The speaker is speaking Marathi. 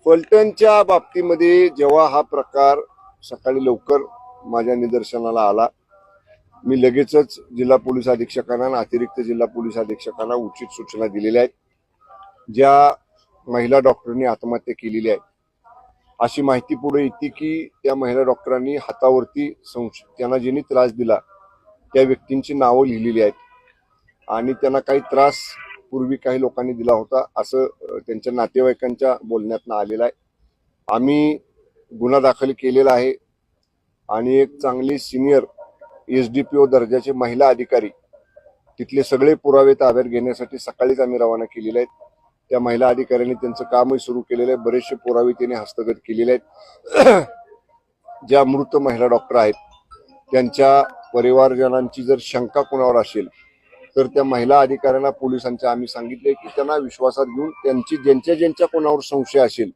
फलटणच्या बाबतीमध्ये जेव्हा हा प्रकार सकाळी लवकर माझ्या निदर्शनाला आला, मी लगेचच जिल्हा पोलीस अधीक्षकांना आणि अतिरिक्त जिल्हा पोलीस अधीक्षकांना उचित सूचना दिलेल्या आहेत। ज्या महिला डॉक्टरांनी आत्महत्या केलेली आहे अशी माहिती पुढे येते की त्या महिला डॉक्टरांनी हातावरती त्यांना ज्यांनी त्रास दिला त्या व्यक्तींची नावं लिहिलेली आहेत आणि त्यांना काही त्रास पूर्वी काही लोकांनी दिला होता असं त्यांच्या नातेवाईकांच्या बोलण्यातून आलेलं आहे। आम्ही गुन्हा दाखल केलेला आहे आणि एक चांगली सिनियर एसडीपीओ दर्जाचे महिला अधिकारी तिथले सगळे पुरावे ताब्यात घेण्यासाठी सकाळीच आम्ही रवाना केलेले आहेत। त्या महिला अधिकाऱ्यांनी त्यांचं कामही सुरू केलेलं आहे। बरेचसे पुरावे त्यांनी हस्तगत केलेले आहेत। ज्या मृत महिला डॉक्टर आहेत त्यांच्या परिवारजनांची जर शंका कोणावर असेल तर त्या महिला अधिकाऱ्यांना पोलिसांच्या आम्ही सांगितले की त्यांना विश्वासात घेऊन त्यांची ज्यांच्या कोणावर संशय असेल